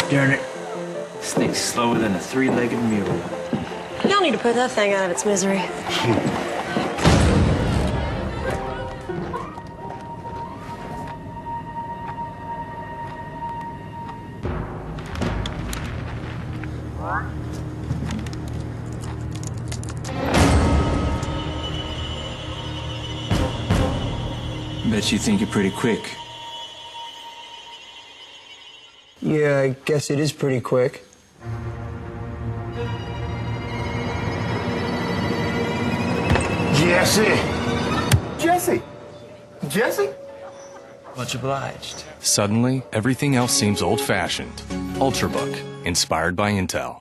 Darn it. This thing's slower than a three-legged mule. You don't need to put that thing out of its misery. Bet you think you're pretty quick. Yeah, I guess it is pretty quick. Jesse? Much obliged. Suddenly, everything else seems old-fashioned. Ultrabook, inspired by Intel.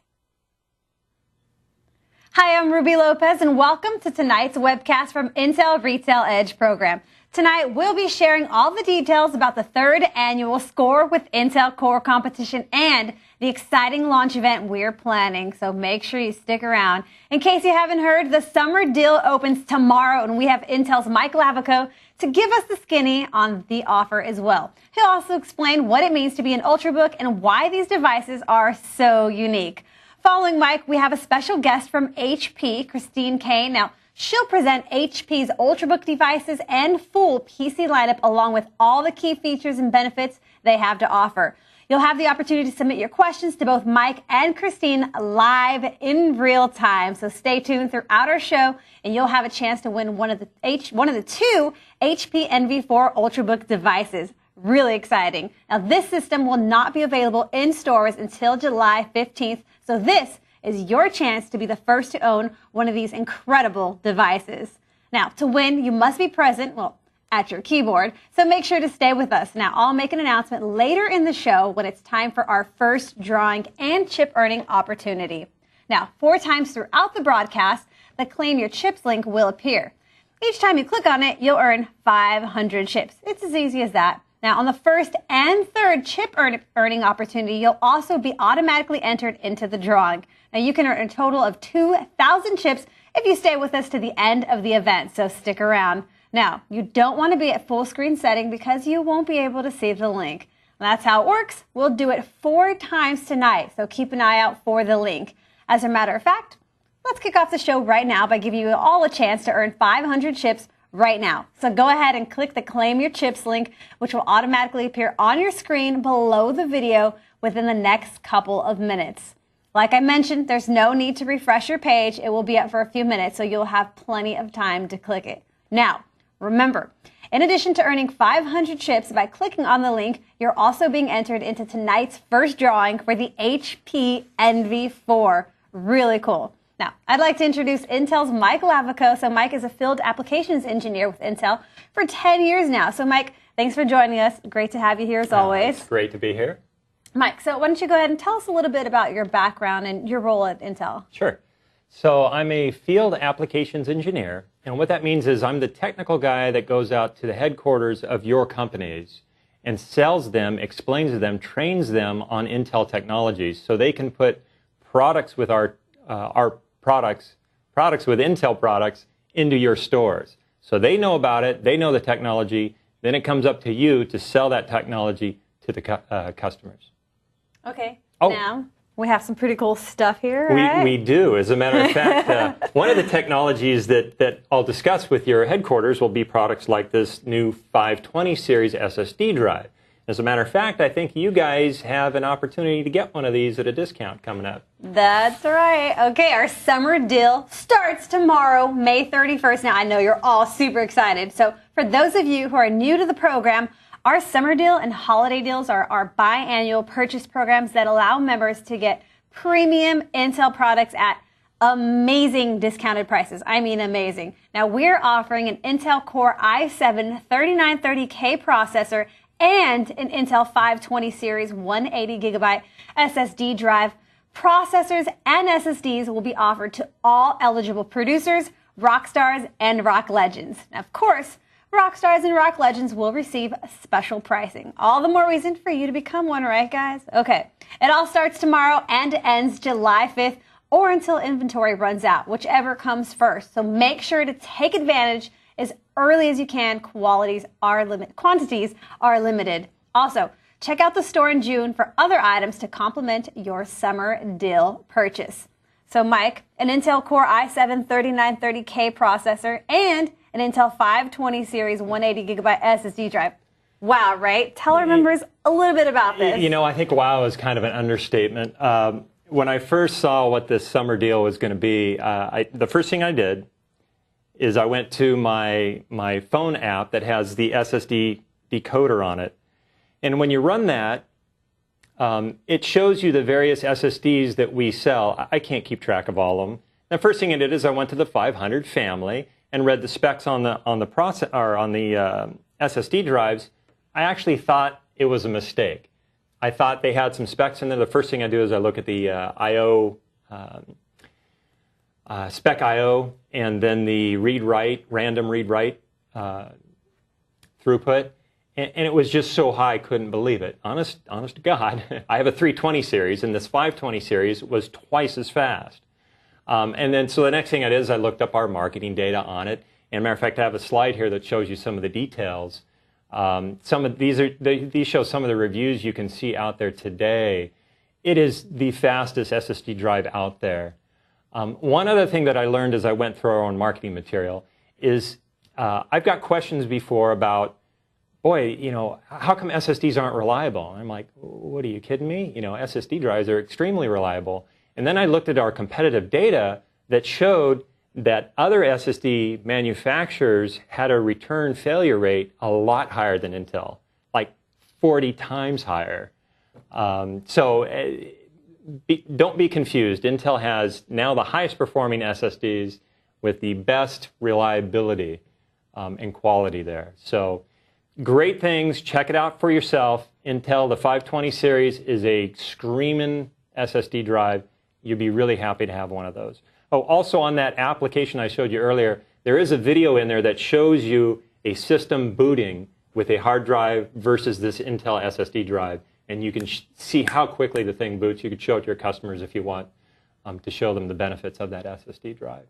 Hi, I'm Ruby Lopez, and welcome to tonight's webcast from Intel Retail Edge program. Tonight, we'll be sharing all the details about the third annual Score with Intel Core competition and the exciting launch event we're planning, so make sure you stick around. In case you haven't heard, the summer deal opens tomorrow, and we have Intel's Mike Lavico to give us the skinny on the offer as well. He'll also explain what it means to be an Ultrabook and why these devices are so unique. Following Mike, we have a special guest from HP, Christine Kane. Now, she'll present HP's Ultrabook devices and full PC lineup along with all the key features and benefits they have to offer. You'll have the opportunity to submit your questions to both Mike and Christine live in real time. So stay tuned throughout our show and you'll have a chance to win one of the two HP NV4 Ultrabook devices. Really exciting. Now, this system will not be available in stores until July 15th. So this is your chance to be the first to own one of these incredible devices. Now, to win, you must be present, at your keyboard, so make sure to stay with us. Now, I'll make an announcement later in the show when it's time for our first drawing and chip earning opportunity. Now, 4 times throughout the broadcast, the Claim Your Chips link will appear. Each time you click on it, you'll earn 500 chips. It's as easy as that. Now, on the first and third chip earning opportunity, you'll also be automatically entered into the drawing. Now, you can earn a total of 2,000 chips if you stay with us to the end of the event, so stick around. Now, you don't want to be at full screen setting because you won't be able to see the link. That's how it works. We'll do it 4 times tonight, so keep an eye out for the link. As a matter of fact, let's kick off the show right now by giving you all a chance to earn 500 chips right now. So go ahead and click the Claim Your Chips link, which will automatically appear on your screen below the video within the next couple of minutes. Like I mentioned, there's no need to refresh your page. It will be up for a few minutes, so you'll have plenty of time to click it. Now, remember, in addition to earning 500 chips by clicking on the link, you're also being entered into tonight's first drawing for the HP NV4. Really cool. Now, I'd like to introduce Intel's Mike Lavico. So Mike is a field applications engineer with Intel for 10 years now. So Mike, thanks for joining us. Great to have you here as always. It's great to be here. Mike, so why don't you go ahead and tell us a little bit about your background and your role at Intel? Sure. So I'm a field applications engineer, and what that means is I'm the technical guy that goes out to the headquarters of your companies and sells them, explains to them, trains them on Intel technologies so they can put products with our products with Intel products into your stores. So they know about it, they know the technology, then it comes up to you to sell that technology to the customers. Okay, now we have some pretty cool stuff here, right? We do. As a matter of fact, one of the technologies that I'll discuss with your headquarters will be products like this new 520 series SSD drive. As a matter of fact, I think you guys have an opportunity to get one of these at a discount coming up. That's right. Okay, our summer deal starts tomorrow, May 31st. Now, I know you're all super excited. So for those of you who are new to the program, our summer deal and holiday deals are our biannual purchase programs that allow members to get premium Intel products at amazing discounted prices. I mean amazing. Now, we're offering an Intel Core i7-3930K processor and an Intel 520 series 180GB SSD drive. Processors and SSDs will be offered to all eligible producers, rock stars, and rock legends. Now, of course, rock stars and rock legends will receive special pricing. All the more reason for you to become one, right, guys? Okay, it all starts tomorrow and ends July 5th or until inventory runs out, whichever comes first. So make sure to take advantage as early as you can. Quantities are limited. Also, Check out the store in June for other items to complement your summer deal purchase. So Mike, an Intel Core i7-3930K processor and an Intel 520 series 180GB SSD drive. Wow, right? Tell our members a little bit about this. You know, I think wow is kind of an understatement. When I first saw what this summer deal was going to be, the first thing I did is I went to my phone app that has the SSD decoder on it. And when you run that, it shows you the various SSDs that we sell. I can't keep track of all of them. The first thing I did is I went to the 500 family and read the specs on the SSD drives. I actually thought it was a mistake. I thought they had some specs in there. The first thing I do is I look at the I/O spec I/O and then the read-write, random read-write throughput. And it was just so high, I couldn't believe it. Honest to God, I have a 320 series, and this 520 series was twice as fast. And then, so the next thing I did is I looked up our marketing data on it. And matter of fact, I have a slide here that shows you some of the details. These show some of the reviews you can see out there today. It is the fastest SSD drive out there. One other thing that I learned as I went through our own marketing material is I've got questions before about, boy, you know, how come SSDs aren't reliable? And I'm like, what, are you kidding me? You know, SSD drives are extremely reliable. And then I looked at our competitive data that showed that other SSD manufacturers had a return failure rate a lot higher than Intel, like 40 times higher. Don't be confused. Intel has now the highest performing SSDs with the best reliability and quality there. So great things. Check it out for yourself. Intel, the 520 series is a screaming SSD drive. You'd be really happy to have one of those. Oh, also on that application I showed you earlier, there is a video in there that shows you a system booting with a hard drive versus this Intel SSD drive. And you can see how quickly the thing boots. You could show it to your customers if you want to show them the benefits of that SSD drive.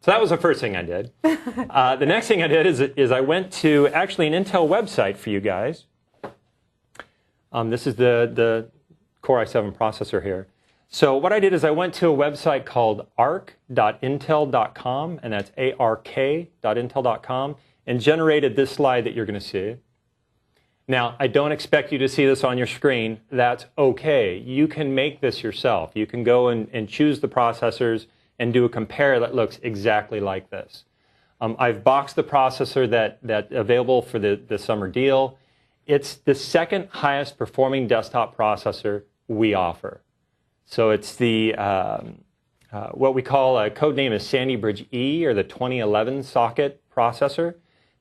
So that was the first thing I did. The next thing I did is I went to actually an Intel website for you guys. This is the Core i7 processor here. So what I did is I went to a website called arc.intel.com, and that's ark.intel.com, and generated this slide that you're going to see. Now, I don't expect you to see this on your screen. That's okay. You can make this yourself. You can go and choose the processors and do a compare that looks exactly like this. I've boxed the processor that's available for the summer deal. It's the second highest performing desktop processor we offer. So it's the what we call a code name is Sandy Bridge E, or the 2011 socket processor.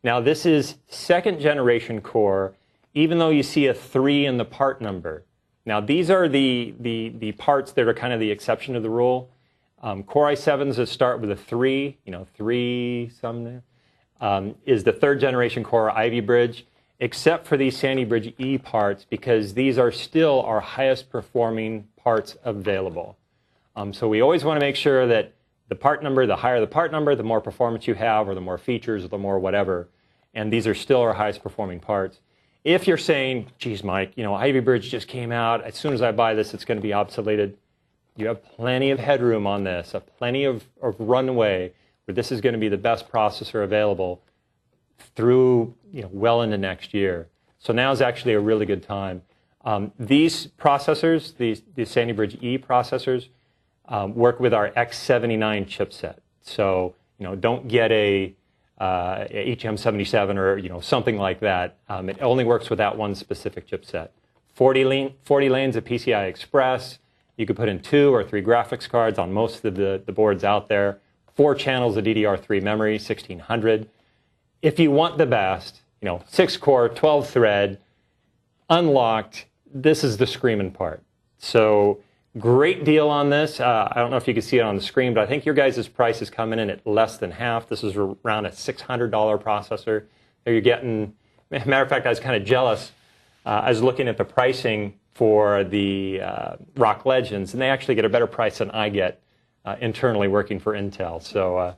Now this is second generation core, even though you see a 3 in the part number. Now these are the parts that are kind of the exception to the rule. Core i7s that start with a 3, you know, 3 something, is the third generation Core Ivy Bridge, except for these Sandy Bridge E parts, because these are still our highest performing parts available. So we always want to make sure that the part number, the higher the part number, the more performance you have, or the more features, or the more whatever. And these are still our highest performing parts. If you're saying, geez, Mike, you know, Ivy Bridge just came out. As soon as I buy this, it's going to be obsoleted. You have plenty of headroom on this, plenty of runway where this is going to be the best processor available through, you know, well into next year. So now is actually a really good time. These processors, these Sandy Bridge E processors, work with our X79 chipset. So, you know, don't get a HM77 or, you know, something like that. It only works with that one specific chipset. 40 lanes of PCI Express. You could put in 2 or 3 graphics cards on most of the boards out there. 4 channels of DDR3 memory, 1600. If you want the best, you know, 6-core, 12-thread, unlocked, this is the screaming part. So great deal on this. I don't know if you can see it on the screen, but I think your guys' price is coming in at less than half. This is around a $600 processor. There you're getting, matter of fact, I was kind of jealous. I was looking at the pricing for the Rock Legends, and they actually get a better price than I get internally working for Intel. So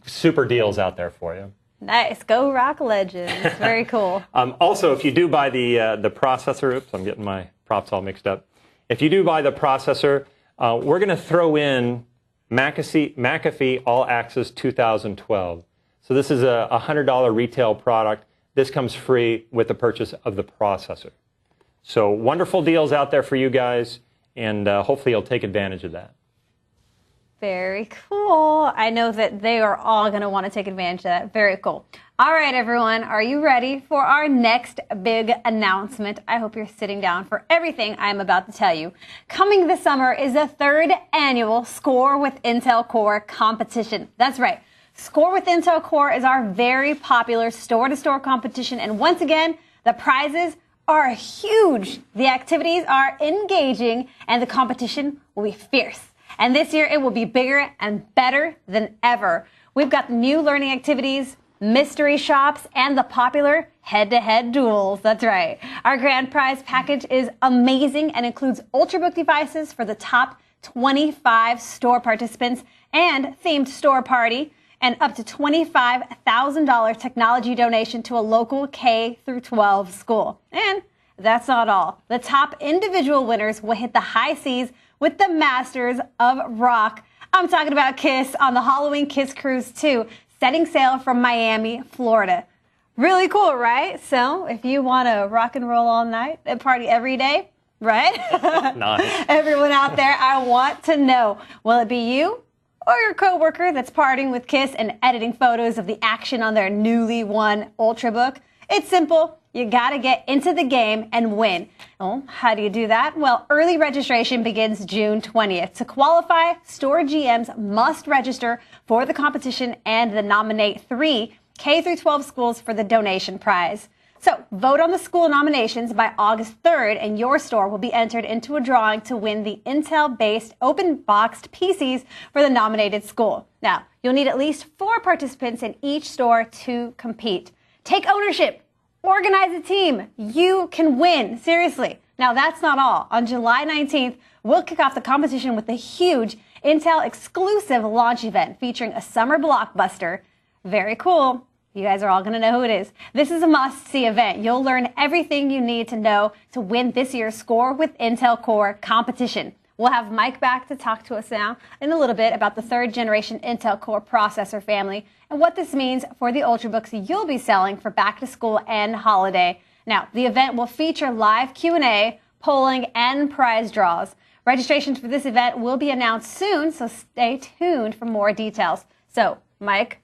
super deals out there for you. Nice. Go Rock Legends. Very cool. Also, if you do buy the processor, oops, I'm getting my props all mixed up. If you do buy the processor, we're going to throw in McAfee All Access 2012. So this is a $100 retail product. This comes free with the purchase of the processor. So wonderful deals out there for you guys, and hopefully you'll take advantage of that. Very cool. I know that they are all going to want to take advantage of that. Very cool. All right, everyone. Are you ready for our next big announcement? I hope you're sitting down for everything I'm about to tell you. Coming this summer is the 3rd annual Score with Intel Core competition. That's right. Score with Intel Core is our very popular store-to-store competition. And once again, the prizes are huge. The activities are engaging and the competition will be fierce. And this year it will be bigger and better than ever. We've got new learning activities, mystery shops, and the popular head-to-head duels. That's right. Our grand prize package is amazing and includes Ultrabook devices for the top 25 store participants and themed store party, and up to $25,000 technology donation to a local K-12 school. And that's not all. The top individual winners will hit the high seas with the Masters of Rock. I'm talking about Kiss on the Halloween Kiss Cruise 2, setting sail from Miami, Florida. Really cool, right? So if you want to rock and roll all night and party every day, right? Nice. Everyone out there, I want to know, will it be you or your coworker that's partying with Kiss and editing photos of the action on their newly won Ultrabook? It's simple. You got to get into the game and win. Well, how do you do that? Well, early registration begins June 20th. To qualify, store GMs must register for the competition and then nominate 3 K-12 schools for the donation prize. So vote on the school nominations by August 3rd, and your store will be entered into a drawing to win the Intel-based open-boxed PCs for the nominated school. Now, you'll need at least 4 participants in each store to compete. Take ownership. Organize a team. You can win. Seriously. Now, that's not all. On July 19th, we'll kick off the competition with a huge Intel exclusive launch event featuring a summer blockbuster. Very cool. You guys are all going to know who it is. This is a must-see event. You'll learn everything you need to know to win this year's Score with Intel Core competition. We'll have Mike back to talk to us now in a little bit about the 3rd generation Intel Core processor family and what this means for the Ultrabooks you'll be selling for back to school and holiday. Now, the event will feature live Q&A, polling, and prize draws. Registrations for this event will be announced soon, so stay tuned for more details. So, Mike,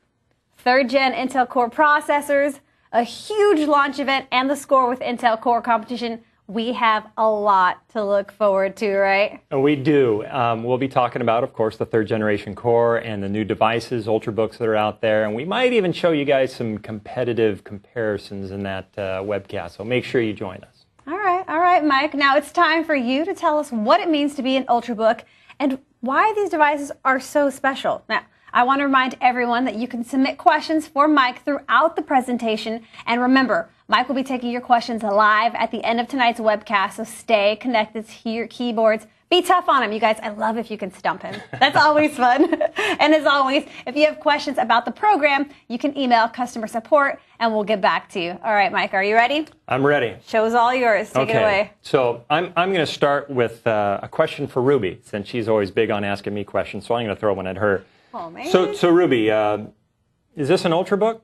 3rd gen Intel Core processors, a huge launch event, and the Score with Intel Core competition. We have a lot to look forward to, right? We do. We'll be talking about, of course, the 3rd generation Core and the new devices, Ultrabooks that are out there. And we might even show you guys some competitive comparisons in that webcast. So make sure you join us. All right, Mike. Now it's time for you to tell us what it means to be an Ultrabook and why these devices are so special. Now, I want to remind everyone that you can submit questions for Mike throughout the presentation. And remember, Mike will be taking your questions live at the end of tonight's webcast, so stay connected to your keyboards. Be tough on him, you guys. I love if you can stump him. That's always fun. And as always, if you have questions about the program, you can email customer support, and we'll get back to you. All right, Mike, are you ready? I'm ready. Show's all yours. Take it away. So I'm going to start with a question for Ruby, since she's always big on asking me questions, so I'm going to throw one at her. Oh, man. So Ruby, is this an Ultrabook?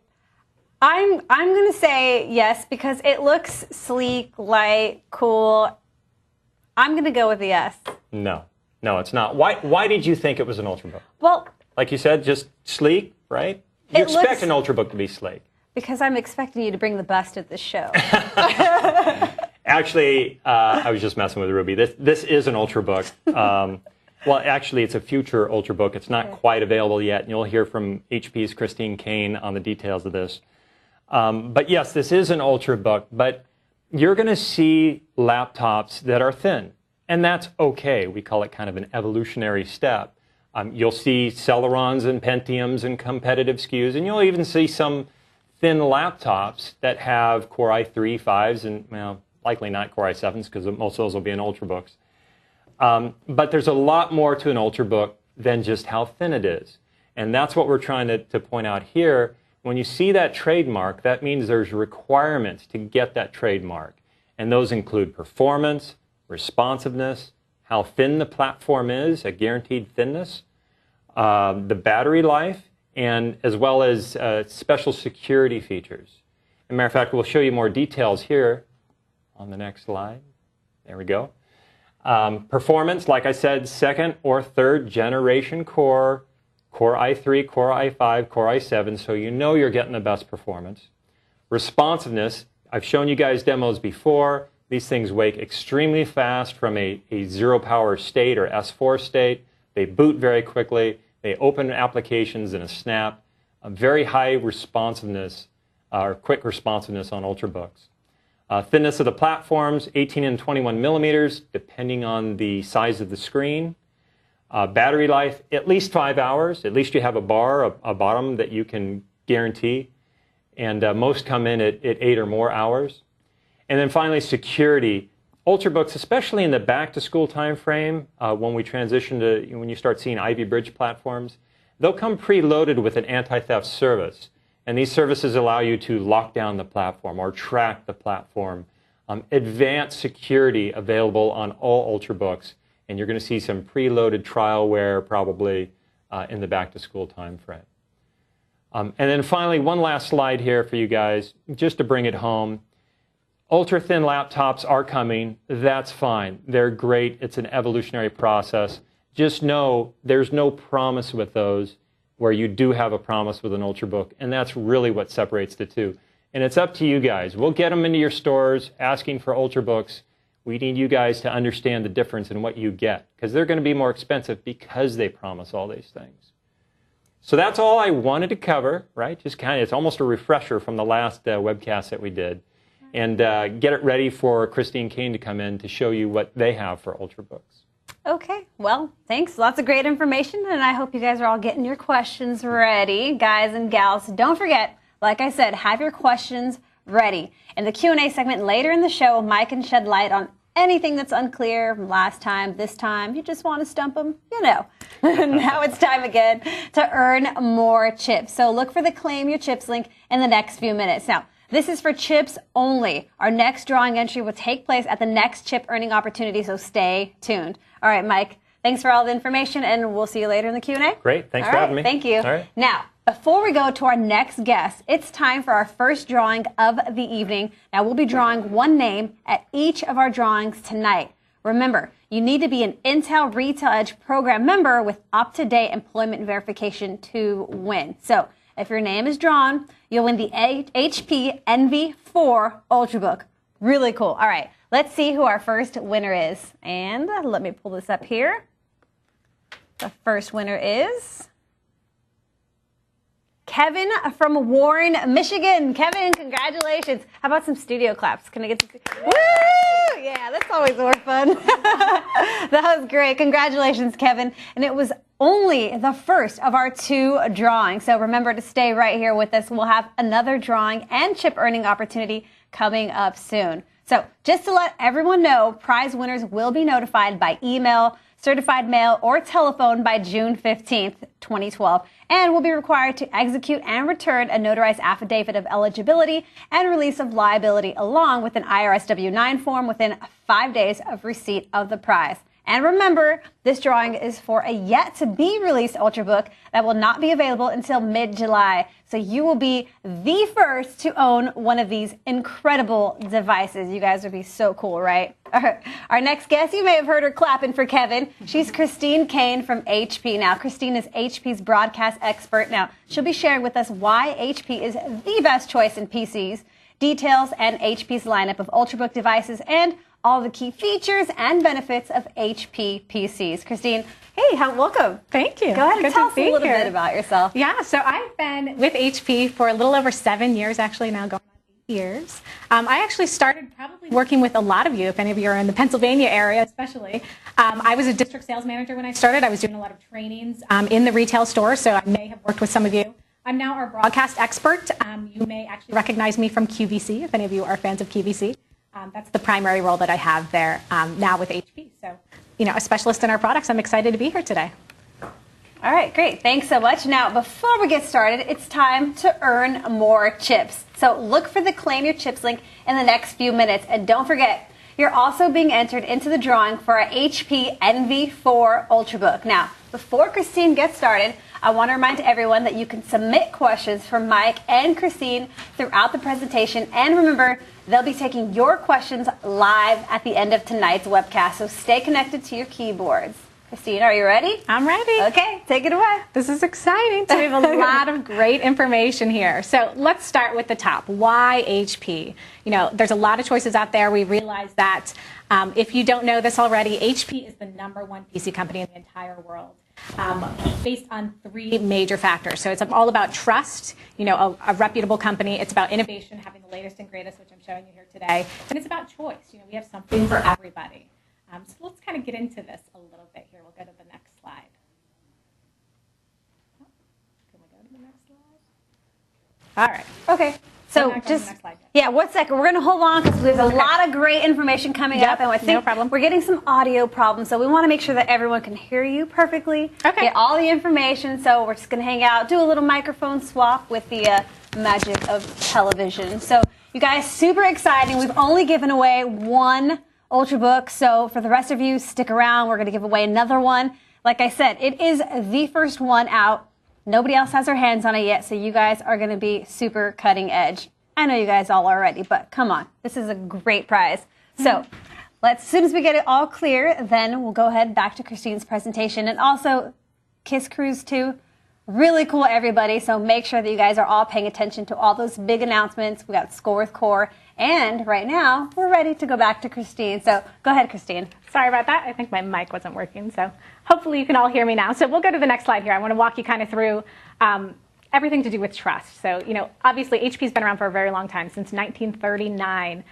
I'm going to say yes because it looks sleek, light, cool. I'm going to go with yes. No, it's not. Why did you think it was an Ultrabook? Well, like you said, just sleek, right? You expect an Ultrabook to be sleek. Because I'm expecting you to bring the best at the show. Actually, I was just messing with Ruby. This is an Ultrabook. Well, actually, it's a future Ultrabook. It's not quite available yet, and you'll hear from HP's Christine Kane on the details of this. But yes, this is an Ultrabook, but you're going to see laptops that are thin, and that's okay. We call it kind of an evolutionary step. You'll see Celerons and Pentiums and competitive SKUs, and you'll even see some thin laptops that have Core i3, 5s, and well, likely not Core i7s because most of those will be in Ultrabooks. But there's a lot more to an Ultrabook than just how thin it is. And that's what we're trying to point out here When you see that trademark, that means there's requirements to get that trademark. And those include performance, responsiveness, how thin the platform is, a guaranteed thinness, the battery life, and as well as special security features. As a matter of fact, we'll show you more details here on the next slide. There we go. Performance, like I said, second or third generation Core i3, Core i5, Core i7, so you know you're getting the best performance. Responsiveness, I've shown you guys demos before. These things wake extremely fast from a zero power state or S4 state. They boot very quickly. They open applications in a snap. A very high responsiveness or quick responsiveness on Ultrabooks. Thinness of the platforms, 18 and 21 millimeters, depending on the size of the screen. Battery life, at least 5 hours. At least you have a bar, a bottom that you can guarantee. And most come in at 8 or more hours. And then finally, security. Ultrabooks, especially in the back-to-school time frame, when we transition to, when you start seeing Ivy Bridge platforms, they'll come preloaded with an anti-theft service. And these services allow you to lock down the platform or track the platform. Advanced security available on all Ultrabooks. And you're going to see some preloaded trialware probably in the back-to-school time frame. And then finally, one last slide here for you guys, just to bring it home. Ultra-thin laptops are coming. That's fine. They're great. It's an evolutionary process. Just know there's no promise with those where you do have a promise with an Ultrabook, and that's really what separates the two. And it's up to you guys. We'll get them into your stores asking for Ultrabooks. We need you guys to understand the difference in what you get, because they're going to be more expensive because they promise all these things. So that's all I wanted to cover, right? Just kind of, it's almost a refresher from the last webcast that we did. And get it ready for Christine Kane to come in to show you what they have for Ultrabooks. Okay, well, thanks. Lots of great information, and I hope you guys are all getting your questions ready. Guys and gals, don't forget, like I said, have your questions ready. In the Q&A segment later in the show, Mike can shed light on anything that's unclear from last time, this time. You just want to stump them, you know. Now it's time again to earn more chips. So look for the Claim Your Chips link in the next few minutes. Now, this is for chips only. Our next drawing entry will take place at the next chip earning opportunity, so stay tuned. All right, Mike, thanks for all the information, and we'll see you later in the Q&A. Great. Thanks for having me. Thank you. All right. Now, before we go to our next guest, it's time for our first drawing of the evening. Now, we'll be drawing one name at each of our drawings tonight. Remember, you need to be an Intel Retail Edge program member with up-to-date employment verification to win. So, if your name is drawn, you'll win the HP NV4 Ultrabook. Really cool. All right, let's see who our first winner is. And let me pull this up here. The first winner is Kevin from Warren, Michigan. Kevin, congratulations. How about some studio claps? Can I get some? Woo! Yeah, that's always more fun. That was great. Congratulations, Kevin. And it was only the first of our 2 drawings. So remember to stay right here with us. We'll have another drawing and chip earning opportunity coming up soon. So just to let everyone know, prize winners will be notified by email, certified mail, or telephone by June 15th, 2012, and will be required to execute and return a notarized affidavit of eligibility and release of liability along with an IRS W-9 form within 5 days of receipt of the prize. And remember, this drawing is for a yet-to-be-released Ultrabook that will not be available until mid-July. So you will be the first to own one of these incredible devices. You guys would be so cool, right? Our next guest, you may have heard her clapping for Kevin. She's Christine Kane from HP. Now, Christine is HP's broadcast expert. Now, she'll be sharing with us why HP is the best choice in PCs, details, and HP's lineup of Ultrabook devices, and all the key features and benefits of HP PCs. Christine, hey, welcome. Thank you. Go ahead and tell us a little bit about yourself. Yeah, so I've been with HP for a little over 7 years, actually now going on 8 years. I actually started probably working with a lot of you, if any of you are in the Pennsylvania area especially. I was a district sales manager when I started. I was doing a lot of trainings in the retail store, so I may have worked with some of you. I'm now our broadcast expert. You may actually recognize me from QVC, if any of you are fans of QVC. That's the primary role that I have there now with HP. So, you know, a specialist in our products. I'm excited to be here today. All right, great. Thanks so much. Now, before we get started, it's time to earn more chips. So look for the Claim Your Chips link in the next few minutes. And don't forget, you're also being entered into the drawing for our HP NV4 Ultrabook. Now, before Christine gets started, I want to remind everyone that you can submit questions for Mike and Christine throughout the presentation. And remember, they'll be taking your questions live at the end of tonight's webcast. So stay connected to your keyboards. Christine, are you ready? I'm ready. Okay, take it away. This is exciting. So we have a lot of great information here. So let's start with the top. Why HP? You know, there's a lot of choices out there. We realize that if you don't know this already, HP is the #1 PC company in the entire world, based on 3 major factors. So it's all about trust, you know, a reputable company. It's about innovation, having the latest and greatest, which I'm showing you here today. And it's about choice. You know, we have something for everybody. So let's kind of get into this a little bit here. We'll go to the next slide. Oh, can we go to the next slide? All right. Okay. So just, yeah, 1 second. We're going to hold on because there's a lot of great information coming up. And I think no problem. We're getting some audio problems, so we want to make sure that everyone can hear you perfectly. Okay. Get all the information. So we're just going to hang out, do a little microphone swap with the magic of television. So you guys, super exciting. We've only given away 1 Ultrabook, so for the rest of you, stick around. We're going to give away another one. Like I said, it is the first one out. Nobody else has their hands on it yet, so you guys are going to be super cutting edge. I know you guys all already, but come on. This is a great prize. So as soon as we get it all clear, then we'll go ahead back to Christine's presentation. And also, Kiss Cruise 2, really cool, everybody. So make sure that you guys are all paying attention to all those big announcements. We got Score with Core. And right now, we're ready to go back to Christine. So go ahead, Christine. Sorry about that. I think my mic wasn't working. So hopefully you can all hear me now. So we'll go to the next slide here. I want to walk you kind of through everything to do with trust. So, you know, obviously HP's been around for a very long time, since 1939,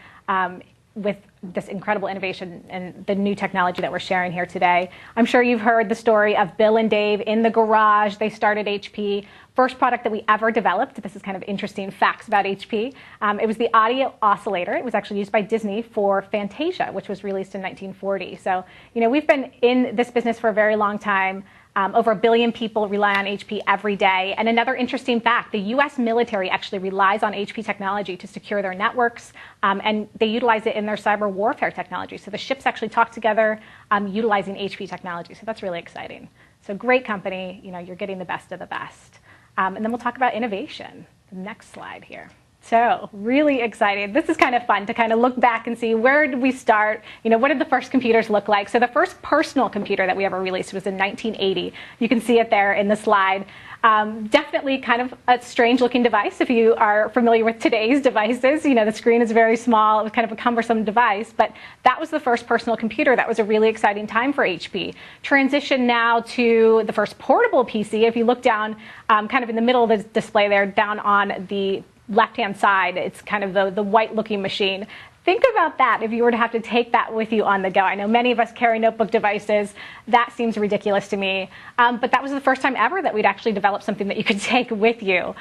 with this incredible innovation and the new technology that we're sharing here today. I'm sure you've heard the story of Bill and Dave in the garage. They started HP. First product that we ever developed, this is kind of interesting facts about HP, it was the audio oscillator. It was actually used by Disney for Fantasia, which was released in 1940. So, you know, we've been in this business for a very long time. Over 1 billion people rely on HP every day. And another interesting fact, the US military actually relies on HP technology to secure their networks, and they utilize it in their cyber warfare technology. So the ships actually talk together utilizing HP technology. So that's really exciting. So great company, you know, you're getting the best of the best. And then we'll talk about innovation. The next slide here. So really excited. This is kind of fun to kind of look back and see, where did we start? You know, what did the first computers look like? So the first personal computer that we ever released was in 1980. You can see it there in the slide. Definitely kind of a strange looking device if you are familiar with today's devices. You know, the screen is very small. It was kind of a cumbersome device, but that was the first personal computer. That was a really exciting time for HP. Transition now to the first portable PC. If you look down kind of in the middle of the display there, down on the left-hand side, it's kind of the white-looking machine. Think about that if you were to have to take that with you on the go. I know many of us carry notebook devices. That seems ridiculous to me. But that was the first time ever that we'd actually developed something that you could take with you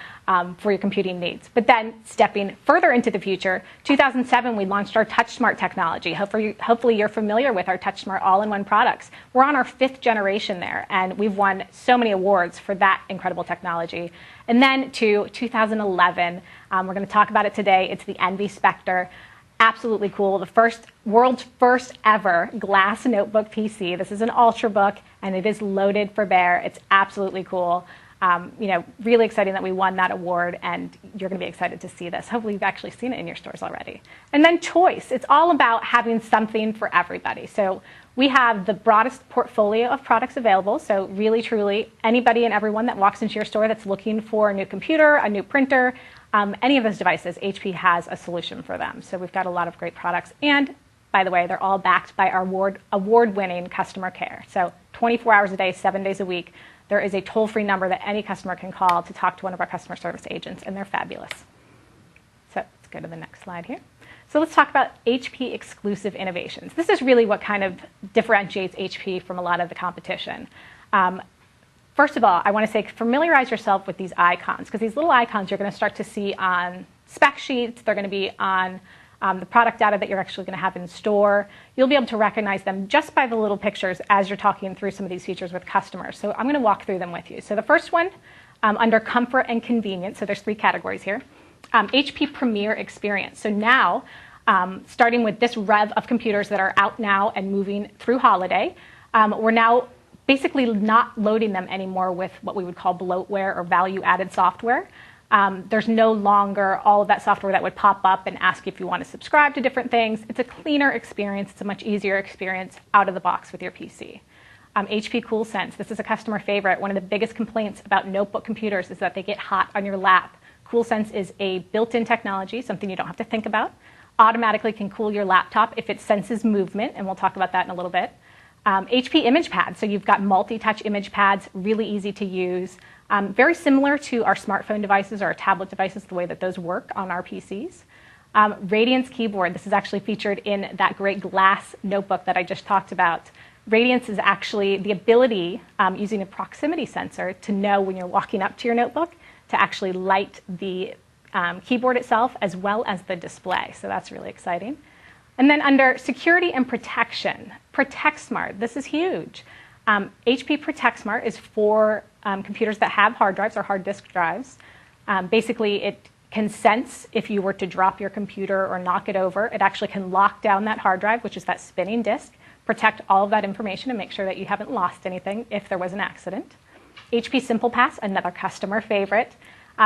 for your computing needs. But then stepping further into the future, 2007, we launched our TouchSmart technology. Hopefully you're familiar with our TouchSmart all-in-one products. We're on our 5th generation there, and we've won so many awards for that incredible technology. And then to 2011, we're going to talk about it today. It's the Envy Spectre. Absolutely cool. The world's first ever glass notebook PC. This is an Ultrabook, and it is loaded for bear. It's absolutely cool. You know, really exciting that we won that award, and you're going to be excited to see this. Hopefully you've actually seen it in your stores already. And then choice. It's all about having something for everybody. So we have the broadest portfolio of products available. So really, truly, anybody and everyone that walks into your store that's looking for a new computer, a new printer, any of those devices, HP has a solution for them. So we've got a lot of great products. And by the way, they're all backed by our award-winning customer care. So 24 hours a day, 7 days a week, there is a toll-free number that any customer can call to talk to one of our customer service agents, and they're fabulous. So let's go to the next slide here. So let's talk about HP exclusive innovations. This is really what kind of differentiates HP from a lot of the competition. First of all, I want to say familiarize yourself with these icons, because these little icons you're going to start to see on spec sheets. They're going to be on the product data that you're actually going to have in store. You'll be able to recognize them just by the little pictures as you're talking through some of these features with customers. So I'm going to walk through them with you. So the first one, under comfort and convenience, so there's 3 categories here, HP Premier Experience. So now, starting with this rev of computers that are out now and moving through holiday, we're now basically not loading them anymore with what we would call bloatware or value-added software. There's no longer all of that software that would pop up and ask you if you want to subscribe to different things. It's a cleaner experience. It's a much easier experience out of the box with your PC. HP CoolSense, this is a customer favorite. One of the biggest complaints about notebook computers is that they get hot on your lap. CoolSense is a built-in technology, something you don't have to think about. Automatically can cool your laptop if it senses movement, and we'll talk about that in a little bit. HP Image Pads, so you've got multi-touch image pads, really easy to use. Very similar to our smartphone devices or our tablet devices, the way that those work on our PCs. Radiance Keyboard, this is actually featured in that great glass notebook that I just talked about. Radiance is actually the ability, using a proximity sensor, to know when you're walking up to your notebook to actually light the keyboard itself as well as the display. So that's really exciting. And then under security and protection, ProtectSmart, this is huge. HP ProtectSmart is for computers that have hard drives or hard disk drives. Basically, it can sense if you were to drop your computer or knock it over. It actually can lock down that hard drive, which is that spinning disk, protect all of that information and make sure that you haven't lost anything if there was an accident. HP SimplePass, another customer favorite.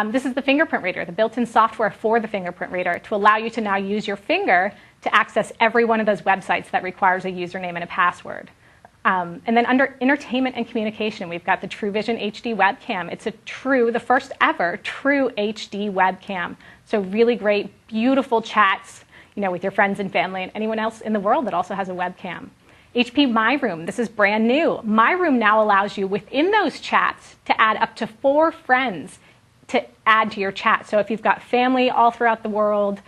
This is the fingerprint reader, the built-in software for the fingerprint reader to allow you to now use your finger to access every one of those websites that requires a username and a password. And then under entertainment and communication, we've got the TrueVision HD webcam. It's the first ever true HD webcam. So really great, beautiful chats, with your friends and family and anyone else in the world that also has a webcam. HP My Room, this is brand new. My Room now allows you within those chats to add up to 4 friends to add to your chat. So if you've got family all throughout the world,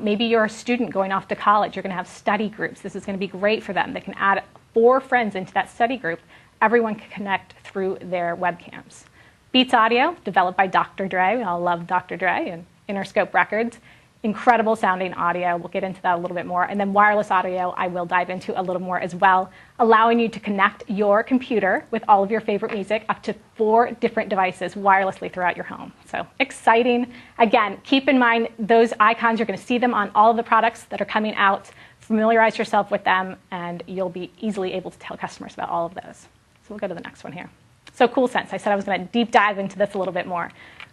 maybe you're a student going off to college, you're going to have study groups. This is going to be great for them. They can add 4 friends into that study group. Everyone can connect through their webcams. Beats Audio, developed by Dr. Dre. We all love Dr. Dre and Interscope Records. Incredible sounding audio. We'll get into that a little bit more. And then wireless audio, I will dive into a little more as well, allowing you to connect your computer with all of your favorite music up to 4 different devices wirelessly throughout your home. So exciting. Again, keep in mind those icons, you're going to see them on all of the products that are coming out. Familiarize yourself with them, and you'll be easily able to tell customers about all of those. So we'll go to the next one here. So CoolSense, I said I was going to deep dive into this a little bit more.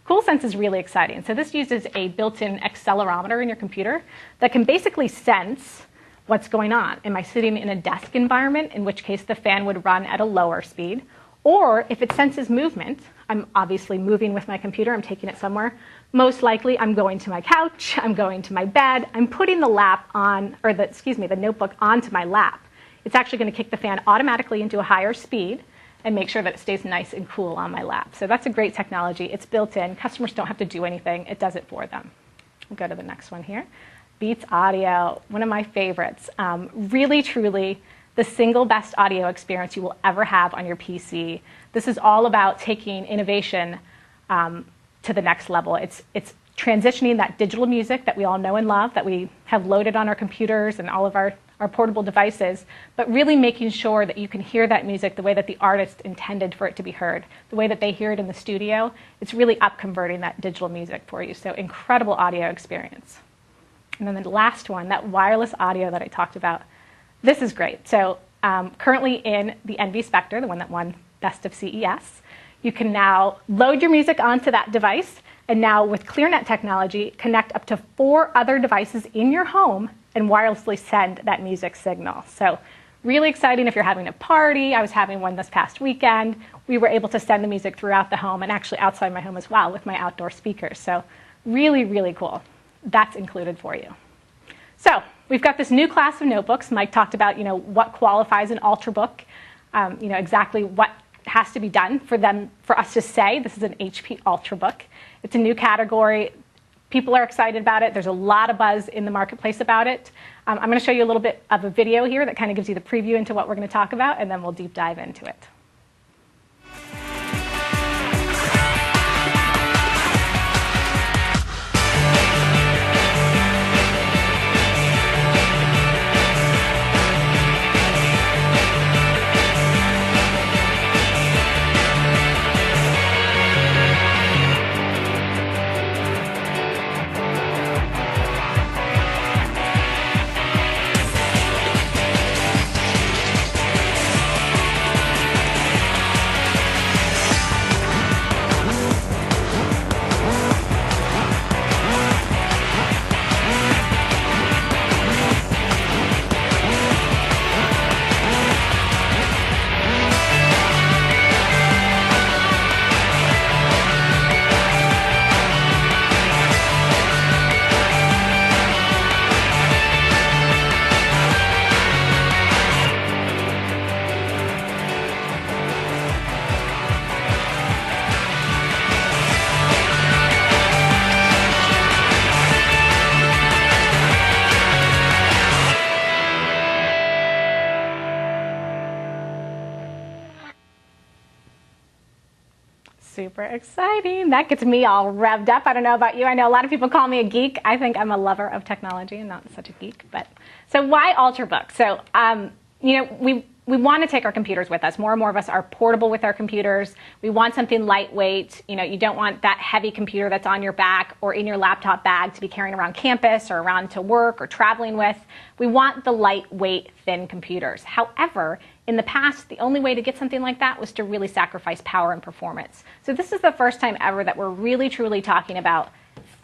CoolSense is really exciting. So this uses a built-in accelerometer in your computer that can basically sense what's going on. Am I sitting in a desk environment, in which case the fan would run at a lower speed? Or if it senses movement, I'm obviously moving with my computer, I'm taking it somewhere. Most likely I'm going to my couch, I'm going to my bed, I'm putting the the notebook onto my lap. It's actually going to kick the fan automatically into a higher speed and make sure that it stays nice and cool on my lap. So that's a great technology. It's built in. Customers don't have to do anything. It does it for them. We'll go to the next one here. Beats Audio, one of my favorites. Really, truly, the single best audio experience you will ever have on your PC. This is all about taking innovation to the next level. It's transitioning that digital music that we all know and love, that we have loaded on our computers and all of our portable devices, but really making sure that you can hear that music the way that the artist intended for it to be heard, the way that they hear it in the studio. It's really up-converting that digital music for you. So incredible audio experience. And then the last one, that wireless audio that I talked about. This is great. So currently in the NV Spectre, the one that won Best of CES, you can now load your music onto that device, and now with ClearNet technology, connect up to 4 other devices in your home and wirelessly send that music signal. So really exciting if you're having a party. I was having one this past weekend. We were able to send the music throughout the home and actually outside my home as well with my outdoor speakers. So really, really cool. That's included for you. So we've got this new class of notebooks. Mike talked about, what qualifies an Ultrabook, exactly what has to be done for us to say this is an HP Ultrabook. It's a new category. People are excited about it. There's a lot of buzz in the marketplace about it. I'm going to show you a little bit of a video here that kind of gives you the preview into what we're going to talk about, and then we'll deep dive into it. super exciting. That gets me all revved up. I don't know about you. I know a lot of people call me a geek. I think I'm a lover of technology and not such a geek. But so why Ultrabook? So, you know, we want to take our computers with us. More and more of us are portable with our computers. We want something lightweight. You know, you don't want that heavy computer that's on your back or in your laptop bag to be carrying around campus or around to work or traveling with. We want the lightweight, thin computers. However, in the past, the only way to get something like that was to really sacrifice power and performance. So this is the first time ever that we're really, truly talking about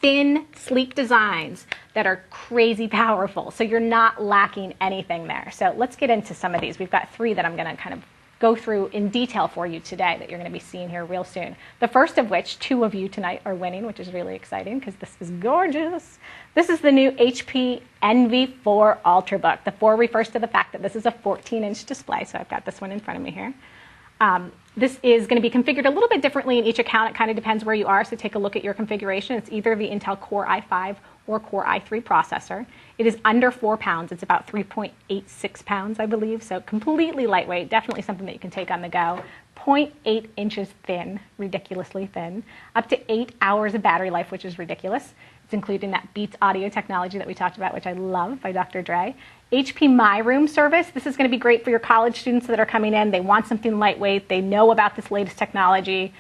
thin, sleek designs that are crazy powerful. So you're not lacking anything there. So let's get into some of these. We've got 3 that I'm going to kind of go through in detail for you today that you're going to be seeing here real soon. The first of which 2 of you tonight are winning, which is really exciting because this is gorgeous. This is the new HP Envy 4 Ultrabook. The 4 refers to the fact that this is a 14-inch display. So I've got this one in front of me here. This is going to be configured a little bit differently in each account. It kind of depends where you are, so take a look at your configuration. It's either the Intel Core i5 or Core i3 processor. It is under 4 pounds. It's about 3.86 pounds, I believe, so completely lightweight, definitely something that you can take on the go. 0.8 inches thin, ridiculously thin, up to 8 hours of battery life, which is ridiculous. It's including that Beats audio technology that we talked about, which I love, by Dr. Dre. HP My Room service. This is going to be great for your college students that are coming in. They want something lightweight. They know about this latest technology.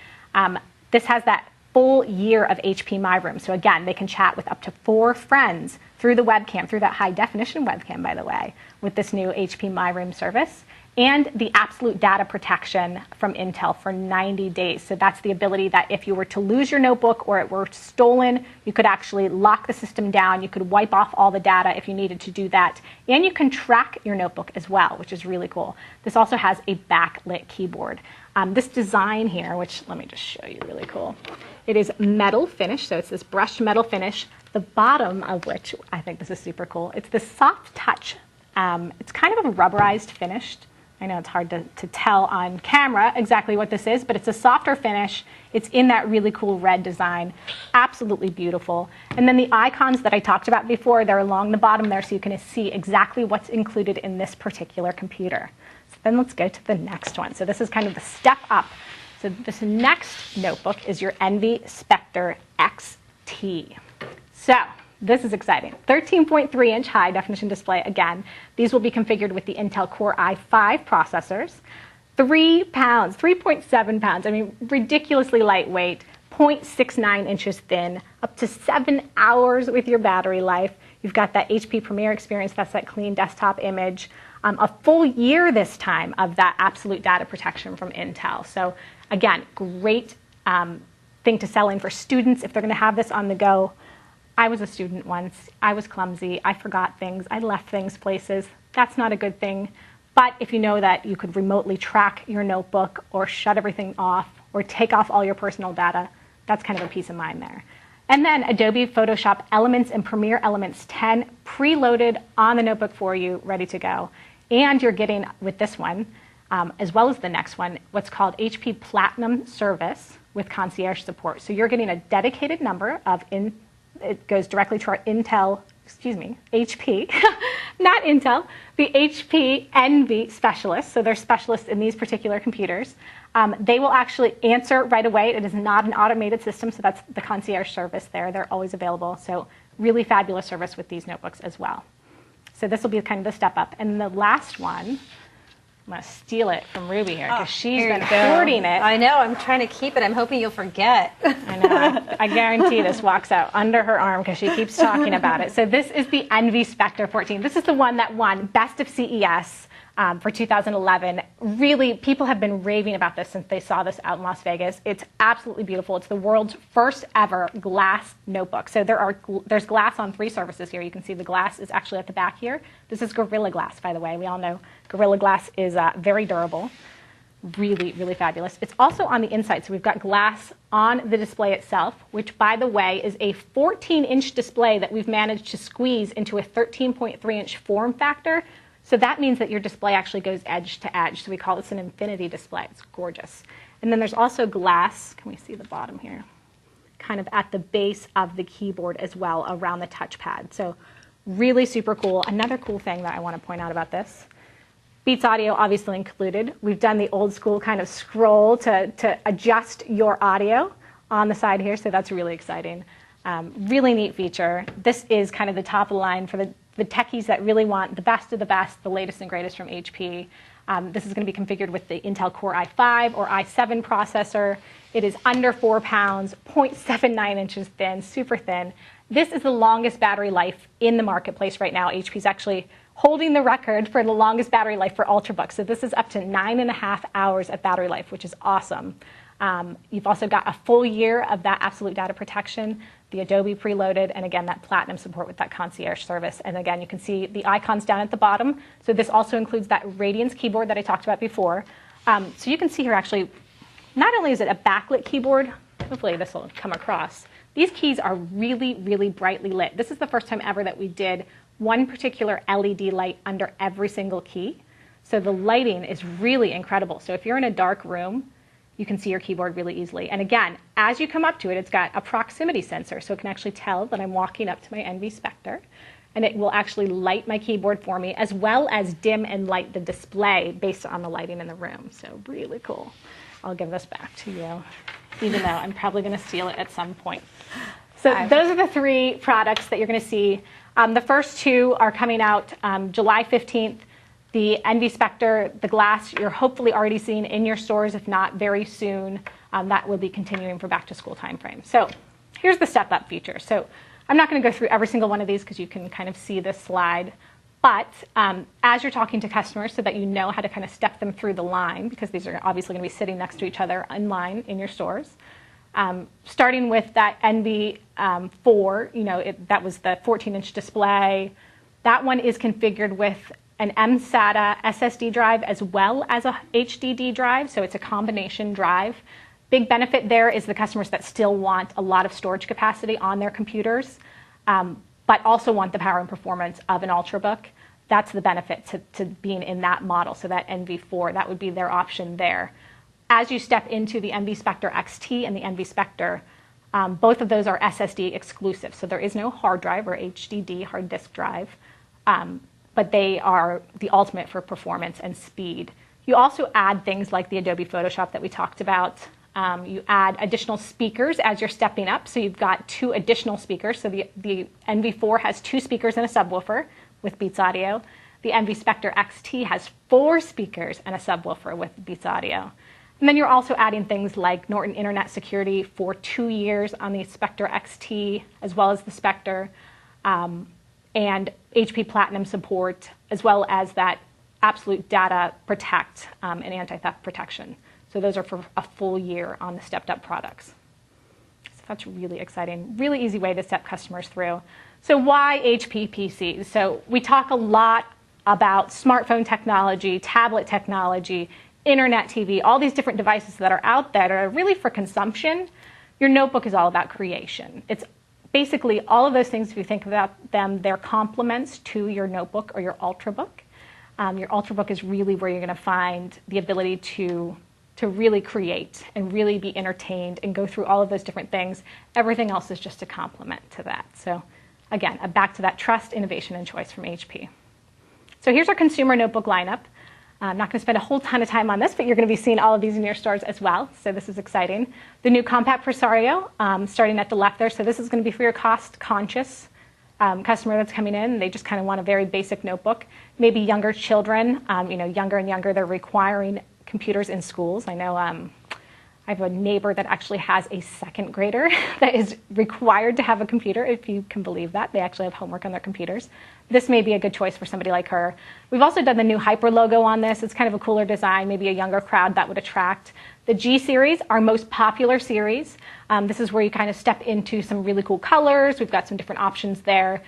This has that full year of HP My Room. So again, they can chat with up to 4 friends through the webcam, through that high definition webcam, by the way, with this new HP My Room service. And the absolute data protection from Intel for 90 days. So that's the ability that if you were to lose your notebook or it were stolen, you could actually lock the system down. You could wipe off all the data if you needed to do that. And you can track your notebook as well, which is really cool. This also has a backlit keyboard. This design here, which let me just show you, really cool. It is metal finish, so it's this brushed metal finish, the bottom of which, I think this is super cool, it's the soft touch. It's kind of a rubberized finish. I know it's hard to tell on camera exactly what this is, but it's a softer finish. It's in that really cool red design. Absolutely beautiful. And then the icons that I talked about before, they're along the bottom there so you can see exactly what's included in this particular computer. So then let's go to the next one. So this is kind of the step up. So this next notebook is your Envy Spectre XT. So this is exciting. 13.3-inch high-definition display. Again, these will be configured with the Intel Core i5 processors. 3 pounds, 3.7 pounds. I mean, ridiculously lightweight. 0.69 inches thin. Up to 7 hours with your battery life. You've got that HP Premiere experience. That's that clean desktop image. A full year this time of that absolute data protection from Intel. So again, great thing to sell in for students if they're going to have this on the go. I was a student once. I was clumsy. I forgot things. I left things places. That's not a good thing. But if you know that you could remotely track your notebook or shut everything off or take off all your personal data, that's kind of a peace of mind there. And then Adobe Photoshop Elements and Premiere Elements 10 preloaded on the notebook for you, ready to go. And you're getting, with this one, as well as the next one, what's called HP Platinum Service with concierge support. So you're getting a dedicated number of it goes directly to our Intel, HP, not Intel, the HP Envy specialists. So they're specialists in these particular computers. They will actually answer right away. It is not an automated system, so that's the concierge service there. They're always available. So really fabulous service with these notebooks as well. So this will be kind of the step up. And the last one, I'm going to steal it from Ruby here because she's been hoarding it. I know. I'm trying to keep it. I'm hoping you'll forget. I know. I guarantee this walks out under her arm because she keeps talking about it. So this is the Envy Spectre 14. This is the one that won Best of CES for 2011. Really, people have been raving about this since they saw this out in Las Vegas. It's absolutely beautiful. It's the world's first ever glass notebook. So there's glass on 3 surfaces here. You can see the glass is actually at the back here. This is Gorilla Glass, by the way. We all know Gorilla Glass is very durable. Really, really fabulous. It's also on the inside. So we've got glass on the display itself, which, by the way, is a 14-inch display that we've managed to squeeze into a 13.3-inch form factor. So that means that your display actually goes edge to edge. So we call this an infinity display. It's gorgeous. And then there's also glass. Can we see the bottom here? Kind of at the base of the keyboard as well, around the touchpad. So really super cool. Another cool thing that I want to point out about this, Beats Audio obviously included. We've done the old school kind of scroll to adjust your audio on the side here, so that's really exciting. Really neat feature. This is kind of the top of the line for the techies that really want the best of the best, the latest and greatest from HP. This is going to be configured with the Intel Core i5 or i7 processor. It is under 4 pounds, 0.79 inches thin, super thin. This is the longest battery life in the marketplace right now. HP is actually holding the record for the longest battery life for Ultrabook. So this is up to 9.5 hours of battery life, which is awesome. You've also got a full year of that absolute data protection, the Adobe preloaded, and again, that platinum support with that concierge service. And again, you can see the icons down at the bottom. So this also includes that Radiance keyboard that I talked about before. So you can see here actually, not only is it a backlit keyboard, hopefully this will come across, these keys are really, really brightly lit. This is the first time ever that we did one particular LED light under every single key. So the lighting is really incredible. So if you're in a dark room, you can see your keyboard really easily. And again, as you come up to it, it's got a proximity sensor, so it can actually tell that I'm walking up to my Envy Spectre, and it will actually light my keyboard for me, as well as dim and light the display based on the lighting in the room. So really cool. I'll give this back to you, even though I'm probably going to steal it at some point. So those are the 3 products that you're going to see. The first 2 are coming out July 15th. The Envy Spectre, the glass, you're hopefully already seeing in your stores, if not very soon. That will be continuing for back to school timeframe. So here's the step up feature. So I'm not going to go through every single one of these because you can kind of see this slide. But as you're talking to customers so that you know how to kind of step them through the line, because these are obviously going to be sitting next to each other in line in your stores. Starting with that Envy 4, that was the 14-inch display. That one is configured with an mSATA SSD drive as well as a HDD drive, so it's a combination drive. Big benefit there is the customers that still want a lot of storage capacity on their computers, but also want the power and performance of an Ultrabook. That's the benefit to being in that model, so that NV4, that would be their option there. As you step into the Envy Spectre XT and the Envy Spectre, both of those are SSD exclusive, so there is no hard drive or HDD hard disk drive. But they are the ultimate for performance and speed. You also add things like the Adobe Photoshop that we talked about. You add additional speakers as you're stepping up. So you've got 2 additional speakers. So the NV4 has 2 speakers and a subwoofer with Beats Audio. The Envy Spectre XT has 4 speakers and a subwoofer with Beats Audio. And then you're also adding things like Norton Internet Security for 2 years on the Spectre XT, as well as the Spectre. And HP Platinum support, as well as that absolute data protect and anti-theft protection. So those are for a full year on the stepped up products. So that's really exciting. Really easy way to step customers through. So why HP PCs? So we talk a lot about smartphone technology, tablet technology, internet TV, all these different devices that are out there that are really for consumption. Your notebook is all about creation. It's basically, all of those things, if you think about them, they're complements to your notebook or your Ultrabook. Your Ultrabook is really where you're going to find the ability to really create and really be entertained and go through all of those different things. Everything else is just a complement to that. So again, back to that trust, innovation, and choice from HP. So here's our consumer notebook lineup. I'm not going to spend a whole ton of time on this, but you're going to be seeing all of these in your stores as well. So this is exciting. The new compact Presario, starting at the left there. So this is going to be for your cost-conscious customer that's coming in. They just kind of want a very basic notebook. Maybe younger children, younger and younger, they're requiring computers in schools. I know I have a neighbor that actually has a 2nd grader that is required to have a computer, if you can believe that. They actually have homework on their computers. This may be a good choice for somebody like her. We've also done the new Hyper logo on this. It's kind of a cooler design, maybe a younger crowd that would attract. The G series, our most popular series. This is where you kind of step into some really cool colors. We've got some different options there.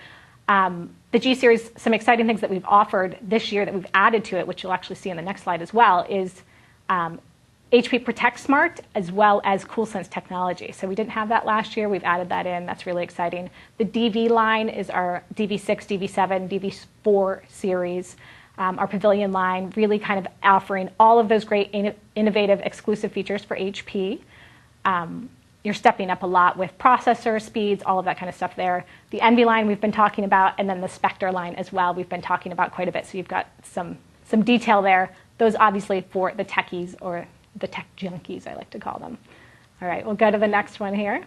The G series, some exciting things that we've offered this year that we've added to it, which you'll actually see in the next slide as well, is HP Protect Smart, as well as CoolSense technology. So we didn't have that last year. We've added that in. That's really exciting. The DV line is our DV6, DV7, DV4 series. Our Pavilion line, really kind of offering all of those great innovative exclusive features for HP. You're stepping up a lot with processor speeds, all of that kind of stuff there. The Envy line we've been talking about, and then the Spectre line as well we've been talking about quite a bit. So you've got some some detail there. Those obviously for the techies or the tech junkies, I like to call them. All right, we'll go to the next one here.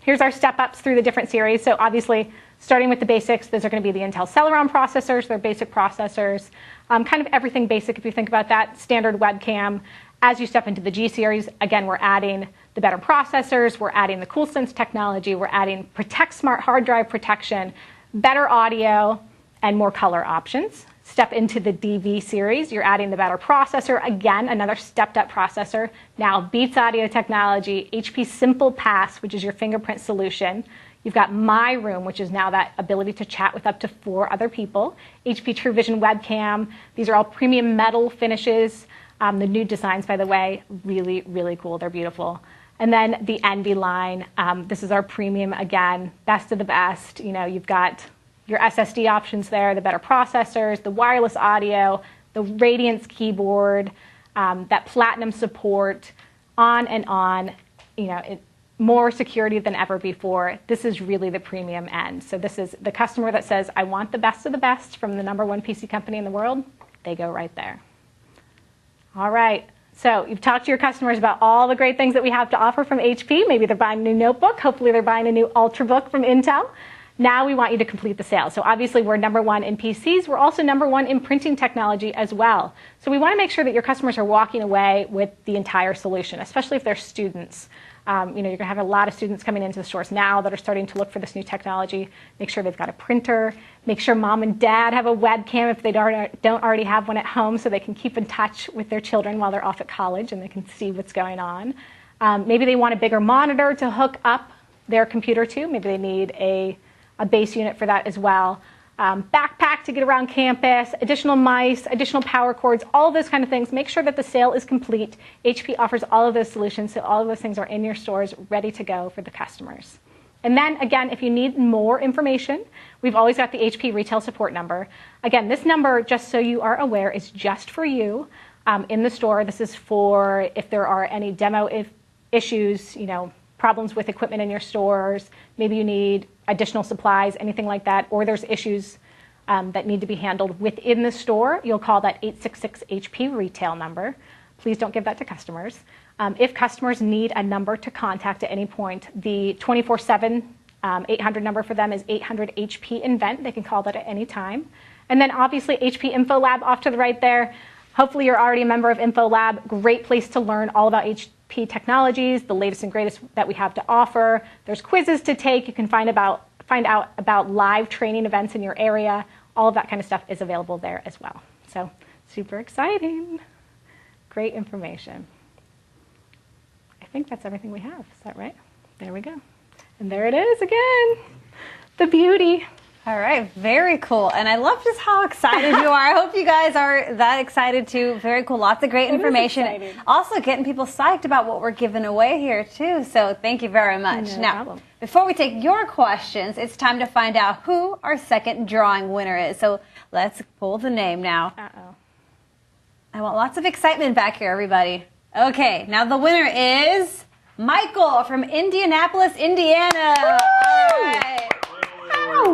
Here's our step-ups through the different series. So obviously, starting with the basics, those are going to be the Intel Celeron processors. They're basic processors. Kind of everything basic if you think about that. Standard webcam. As you step into the G series, again, we're adding the better processors. We're adding the CoolSense technology. We're adding Protect Smart hard drive protection, better audio, and more color options. Step into the DV series, you're adding the better processor. Again, another stepped-up processor. Now, Beats audio technology, HP Simple Pass, which is your fingerprint solution. You've got My Room, which is now that ability to chat with up to 4 other people. HP True Vision webcam. These are all premium metal finishes. The new designs, by the way, really, really cool. They're beautiful. And then the Envy line. This is our premium, again, best of the best. You know, you've got your SSD options there, the better processors, the wireless audio, the Radiance keyboard, that platinum support, on and on. You know, more security than ever before. This is really the premium end. So this is the customer that says, I want the best of the best from the #1 PC company in the world. They go right there. All right. So you've talked to your customers about all the great things that we have to offer from HP. Maybe they're buying a new notebook. Hopefully they're buying a new Ultrabook from Intel. Now we want you to complete the sale. So obviously we're #1 in PCs. We're also #1 in printing technology as well. So we want to make sure that your customers are walking away with the entire solution, especially if they're students. You know, you're going to have a lot of students coming into the stores now that are starting to look for this new technology. Make sure they've got a printer. Make sure mom and dad have a webcam if they don't already have one at home, so they can keep in touch with their children while they're off at college and they can see what's going on. Maybe they want a bigger monitor to hook up their computer to. Maybe they need a base unit for that as well. Backpack to get around campus, additional mice, additional power cords, all of those kind of things. Make sure that the sale is complete. HP offers all of those solutions, so all of those things are in your stores ready to go for the customers. And then, again, if you need more information, we've always got the HP retail support number. Again, this number, just so you are aware, is just for you in the store. This is for if there are any demo issues, you know, problems with equipment in your stores, maybe you need additional supplies, anything like that, or there's issues that need to be handled within the store, you'll call that 866 HP retail number. Please don't give that to customers. If customers need a number to contact at any point, the 24/7 800 number for them is 800 HP Invent. They can call that at any time. And then obviously HP InfoLab off to the right there. Hopefully you're already a member of InfoLab. Great place to learn all about HP technologies, the latest and greatest that we have to offer. There's quizzes to take. You can find out about live training events in your area. All of that kind of stuff is available there as well. So super exciting. Great information. I think that's everything we have. Is that right? There we go. And there it is again. The beauty. All right, very cool. And I love just how excited you are. I hope you guys are that excited too. Very cool. Lots of great information. Also getting people psyched about what we're giving away here too. So thank you very much. No problem. Before we take your questions, it's time to find out who our second drawing winner is. So let's pull the name now. Uh-oh. I want lots of excitement back here, everybody. Okay, now the winner is Michael from Indianapolis, Indiana. All right.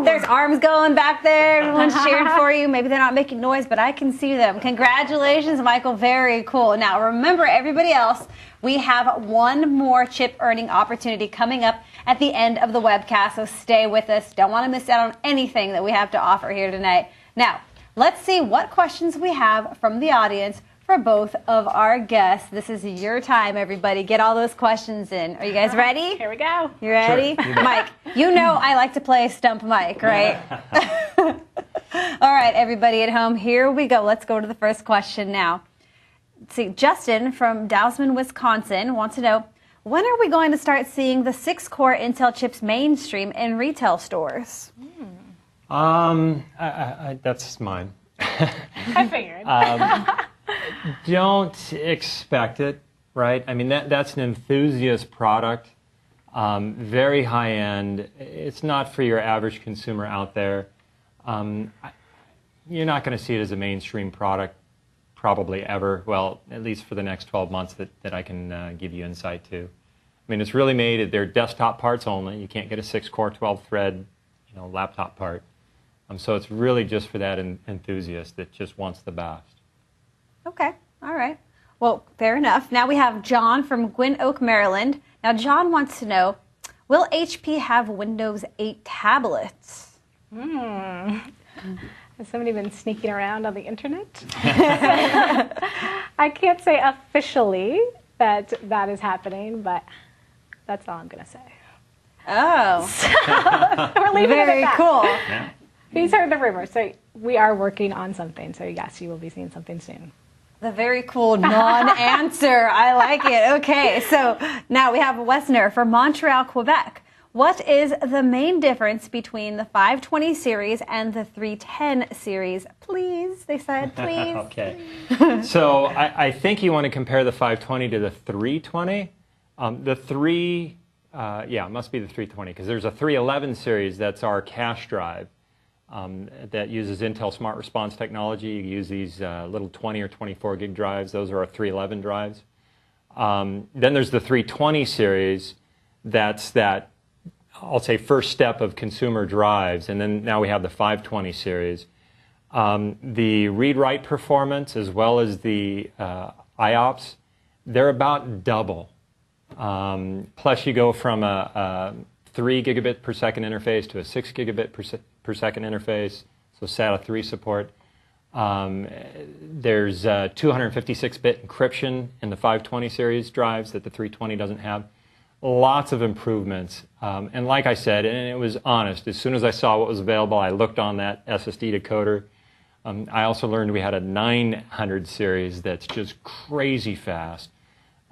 There's arms going back there. Everyone's cheering for you. Maybe they're not making noise, but I can see them. Congratulations, Michael. Very cool. Now, remember, everybody else, we have one more chip earning opportunity coming up at the end of the webcast, so stay with us. Don't want to miss out on anything that we have to offer here tonight. Now, let's see what questions we have from the audience for both of our guests. This is your time, everybody. Get all those questions in. Are you guys ready? Here we go. You ready? Sure. Mike, you know I like to play Stump Mike, right? All right, everybody at home, here we go. Let's go to the first question now. Let's see, Justin from Dousman, Wisconsin wants to know, when are we going to start seeing the 6-core Intel chips mainstream in retail stores? That's mine. I figured. Don't expect it, right? I mean, that's an enthusiast product, very high end. It's not for your average consumer out there. You're not going to see it as a mainstream product probably ever, well, at least for the next 12 months that I can give you insight to. I mean, it's really made, they're desktop parts only. You can't get a 6-core, 12-thread, laptop part. So it's really just for that enthusiast that just wants the best. Okay, all right. Well, fair enough. Now we have John from Gwynn Oak, Maryland. Now John wants to know, will HP have Windows 8 tablets? Has somebody been sneaking around on the internet? I can't say officially that that is happening, but that's all I'm going to say. Oh. So, we're leaving it at Very that. cool. Yeah. He's heard the rumor, so we are working on something. So yes, you will be seeing something soon. The very cool non-answer. I like it. Okay, so now we have Wesner from Montreal, Quebec. What is the main difference between the 520 series and the 310 series? Please, they said, please. Okay. So I think you want to compare the 520 to the 320. It must be the 320 because there's a 311 series that's our cache drive that uses Intel Smart Response technology. You use these little 20 or 24 gig drives. Those are our 311 drives. Then there's the 320 series. That's that, I'll say, first step of consumer drives. And then now we have the 520 series. The read-write performance as well as the IOPS, they're about double. Plus you go from a 3 gigabit per second interface to a 6 gigabit per second interface, so SATA 3 support. There's 256-bit encryption in the 520 series drives that the 320 doesn't have. Lots of improvements. And like I said, and it was honest, as soon as I saw what was available, I looked on that SSD decoder. I also learned we had a 900 series that's just crazy fast.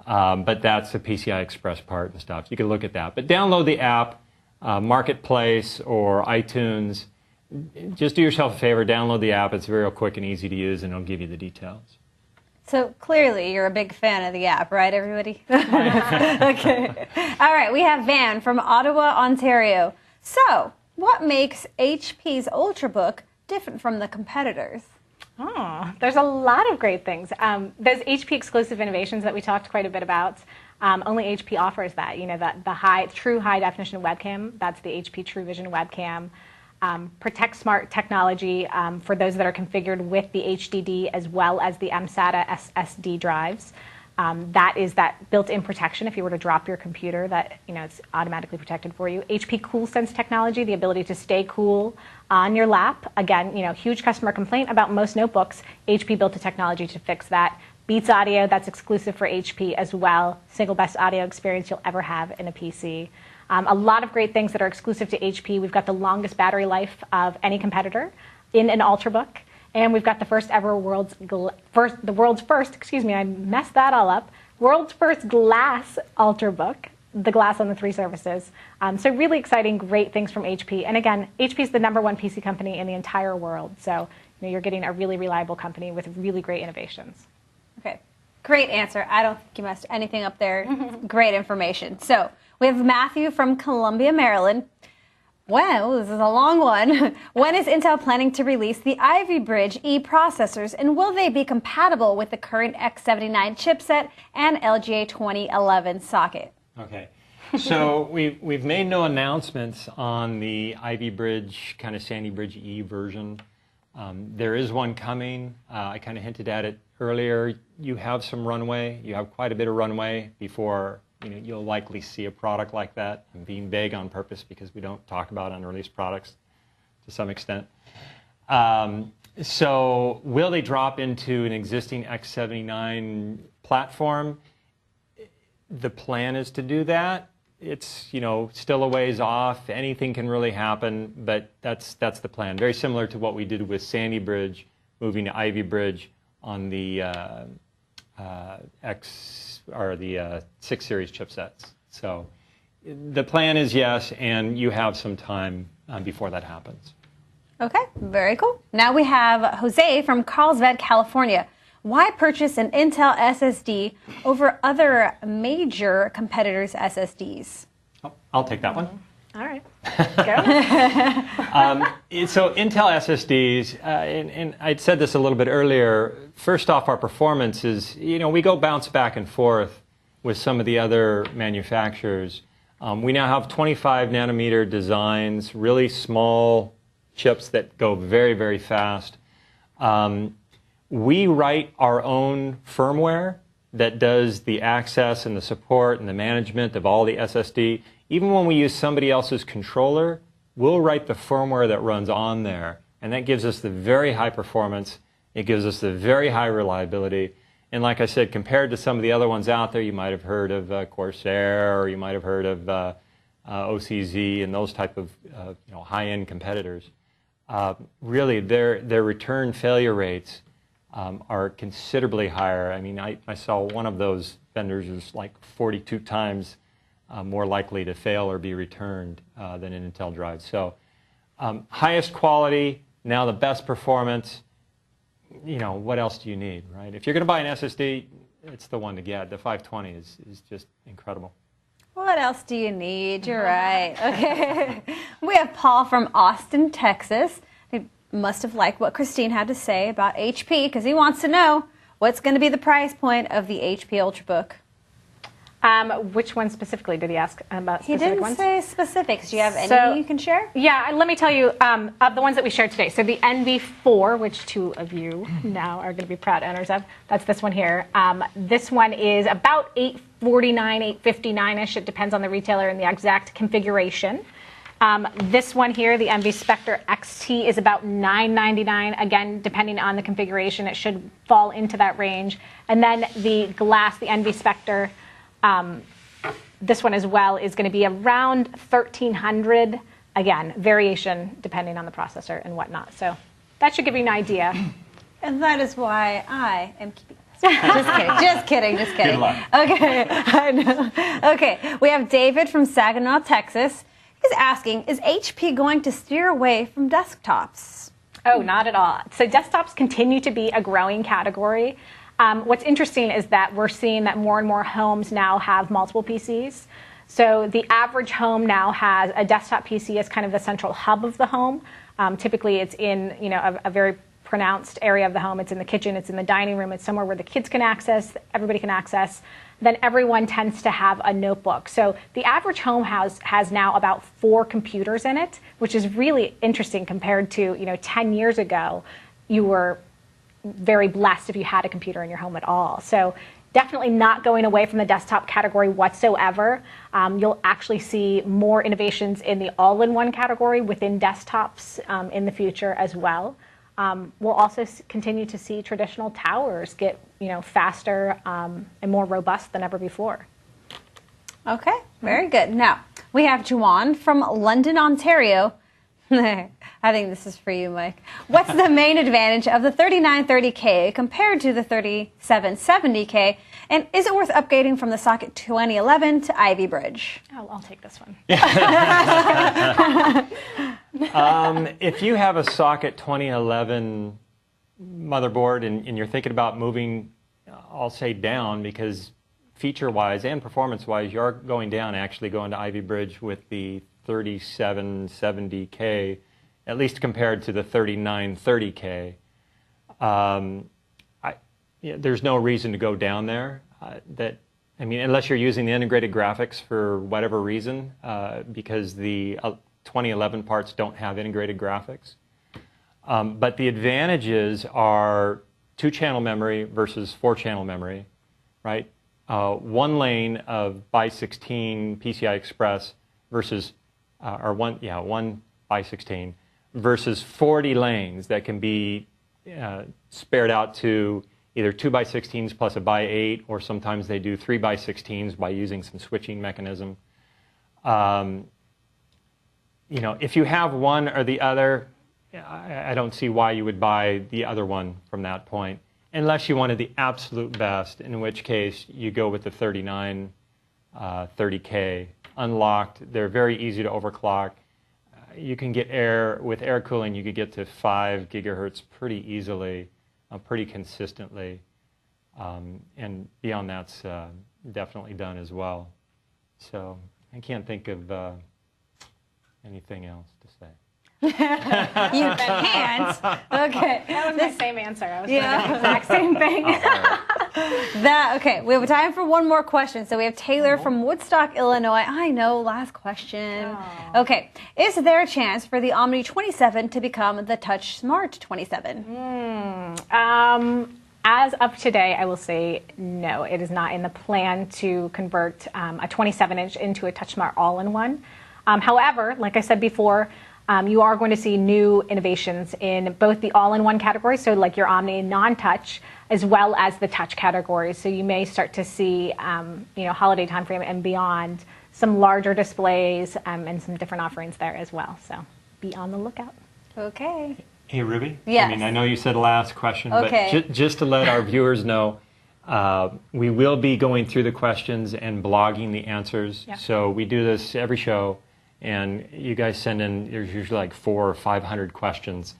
But that's the PCI Express part and stuff. You can look at that. But download the app, Marketplace or iTunes. Just do yourself a favor, download the app. It's real quick and easy to use, and it'll give you the details. So clearly you're a big fan of the app, right, everybody? Okay. All right, we have Van from Ottawa, Ontario. So what makes HP's Ultrabook different from the competitors? Oh, there's a lot of great things. Those HP exclusive innovations that we talked quite a bit about, only HP offers that. You know, the true high definition webcam, that's the HP True Vision webcam. Protect Smart technology for those that are configured with the HDD as well as the mSATA SSD drives. That is that built-in protection. If you were to drop your computer, that it's automatically protected for you. HP CoolSense technology, the ability to stay cool on your lap. Again, huge customer complaint about most notebooks. HP built a technology to fix that. Beats Audio, that's exclusive for HP as well. Single best audio experience you'll ever have in a PC. A lot of great things that are exclusive to HP. We've got the longest battery life of any competitor in an Ultrabook. And we've got the world's first, I messed that all up, world's first glass Ultrabook, the glass on the 3 surfaces. So really exciting, great things from HP. And again, HP is the #1 PC company in the entire world. So you're getting a really reliable company with really great innovations. Okay, great answer. I don't think you messed anything up there. Great information. So we have Matthew from Columbia, Maryland. Well, this is a long one. When is Intel planning to release the Ivy Bridge E processors, and will they be compatible with the current X79 chipset and LGA 2011 socket? Okay. So we've made no announcements on the Ivy Bridge, kind of Sandy Bridge E version. There is one coming. I kind of hinted at it earlier. You have some runway. You have quite a bit of runway before you'll likely see a product like that. I'm being vague on purpose because we don't talk about unreleased products to some extent. So will they drop into an existing X79 platform? The plan is to do that. It's still a ways off. Anything can really happen, but that's the plan. Very similar to what we did with Sandy Bridge, moving to Ivy Bridge on the the 6 series chipsets. So the plan is yes, and you have some time before that happens. Okay, very cool. Now we have Jose from Carlsbad, California. Why purchase an Intel SSD over other major competitors' SSDs? Oh, I'll take that one. All right. So Intel SSDs, and I'd said this a little bit earlier, first off, our performance is, we go bounce back and forth with some of the other manufacturers. We now have 25 nanometer designs, really small chips that go very, very fast. we write our own firmware that does the access and the support and the management of all the SSD. Even when we use somebody else's controller, we'll write the firmware that runs on there. And that gives us the very high performance. It gives us the very high reliability. And like I said, compared to some of the other ones out there, you might have heard of Corsair, or you might have heard of OCZ and those type of high-end competitors. Really, their return failure rates are considerably higher. I mean, I saw one of those vendors was like 42 times more likely to fail or be returned than an Intel drive. So highest quality, now the best performance. What else do you need, right? If you're going to buy an SSD, it's the one to get. The 520 is just incredible. What else do you need? You're right. Okay. We have Paul from Austin, Texas. He must have liked what Christine had to say about HP because he wants to know what's going to be the price point of the HP Ultrabook. Which one specifically did he ask about? He specific didn't ones? say specifics. Do you have any you can share? Yeah, let me tell you of the ones that we shared today. So the NV4, which two of you now are going to be proud owners of, that's this one here. This one is about $849, $859-ish. It depends on the retailer and the exact configuration. This one here, the NV Spectre XT, is about $999. Again, depending on the configuration, it should fall into that range. And then the glass, the NV Spectre, this one as well is going to be around $1,300. Again, variation depending on the processor and whatnot. So that should give you an idea. And that is why I am keeping this. Just kidding. Good luck. Okay, I know. Okay, we have David from Saginaw, Texas. He's asking, is HP going to steer away from desktops? Oh, not at all. So desktops continue to be a growing category. What's interesting is that we're seeing that more and more homes now have multiple PCs. So the average home now has a desktop PC as kind of the central hub of the home. Typically, it's in a very pronounced area of the home. It's in the kitchen. It's in the dining room. It's somewhere where the kids can access. Everybody can access. Then everyone tends to have a notebook. So the average home has now about 4 computers in it, which is really interesting compared to 10 years ago. You were very blessed if you had a computer in your home at all. So definitely not going away from the desktop category whatsoever. You'll actually see more innovations in the all-in-one category within desktops in the future as well. We'll also continue to see traditional towers get faster and more robust than ever before. Okay, very good. Now, we have Juwan from London, Ontario. I think this is for you, Mike. What's the main advantage of the 3930K compared to the 3770K? And is it worth upgrading from the socket 2011 to Ivy Bridge? Oh, I'll take this one. If you have a socket 2011 motherboard and you're thinking about moving, I'll say down, because feature-wise and performance-wise, you're going down, actually going to Ivy Bridge with the 3770K, at least compared to the 3930K. There's no reason to go down there. Unless you're using the integrated graphics for whatever reason, because the 2011 parts don't have integrated graphics. But the advantages are 2-channel memory versus 4-channel memory, right? 1 lane of by 16 PCI Express versus, 1 by 16 versus 40 lanes that can be spared out to either 2 by 16s plus a by 8, or sometimes they do 3 by 16s by using some switching mechanism. If you have one or the other, I don't see why you would buy the other one from that point, unless you wanted the absolute best, in which case you go with the 3930K. Unlocked, they're very easy to overclock. You can get with air cooling, you could get to 5 gigahertz pretty easily, pretty consistently, and beyond that's definitely done as well. So I can't think of anything else to say. You can't. Okay. That was my same answer. I was going to do the exact same thing. Okay, we have time for one more question. So we have Taylor from Woodstock, Illinois. I know, last question. Oh. Okay, is there a chance for the Omni 27 to become the Touch Smart 27? As of today, I will say no. It is not in the plan to convert a 27-inch into a Touch Smart all-in-one. However, like I said before, you are going to see new innovations in both the all-in-one category, so like your Omni non-touch, as well as the touch category. So you may start to see, holiday timeframe and beyond, some larger displays and some different offerings there as well. So be on the lookout. Okay. Hey, Ruby? Yes. I mean, I know you said last question, Okay. but just to let our viewers know, we will be going through the questions and blogging the answers. Yep. So we do this every show, and you guys send in, there's usually like 400 or 500 questions.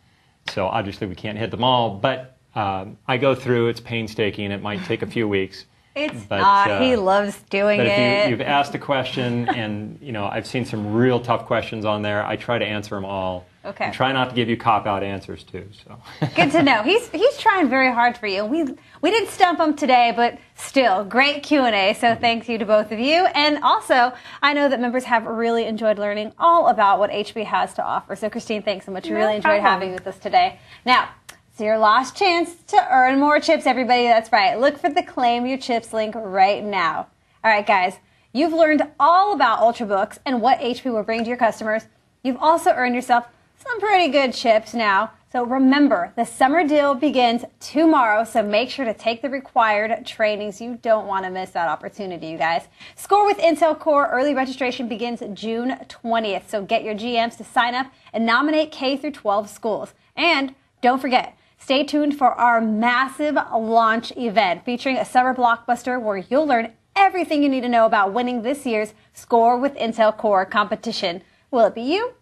So obviously we can't hit them all, but I go through, it's painstaking, it might take a few weeks. It's But, not. He loves doing But it. if you've asked a question, and I've seen some real tough questions on there, I try to answer them all. Okay. And try not to give you cop-out answers too. So. Good to know. He's trying very hard for you. We didn't stump him today, but still, great Q&A. So thanks you to both of you. And also, I know that members have really enjoyed learning all about what HP has to offer. So Christine, thanks so much. We really enjoyed having you with us today. Now, it's your last chance to earn more chips, everybody. That's right. Look for the Claim Your Chips link right now. All right, guys. You've learned all about Ultrabooks and what HP will bring to your customers. You've also earned yourself some pretty good chips now. So remember, the summer deal begins tomorrow, so make sure to take the required trainings. You don't want to miss that opportunity, you guys. Score with Intel Core early registration begins June 20th, so get your GMs to sign up and nominate K through 12 schools. And don't forget, stay tuned for our massive launch event featuring a summer blockbuster where you'll learn everything you need to know about winning this year's Score with Intel Core competition. Will it be you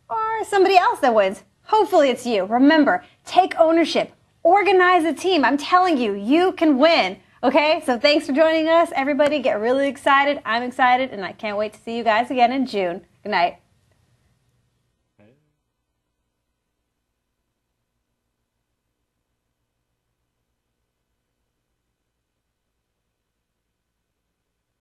or somebody else that wins? Hopefully it's you. Remember, take ownership, organize a team. I'm telling you, you can win. Okay, so thanks for joining us. Everybody get really excited. I'm excited, and I can't wait to see you guys again in June. Good night.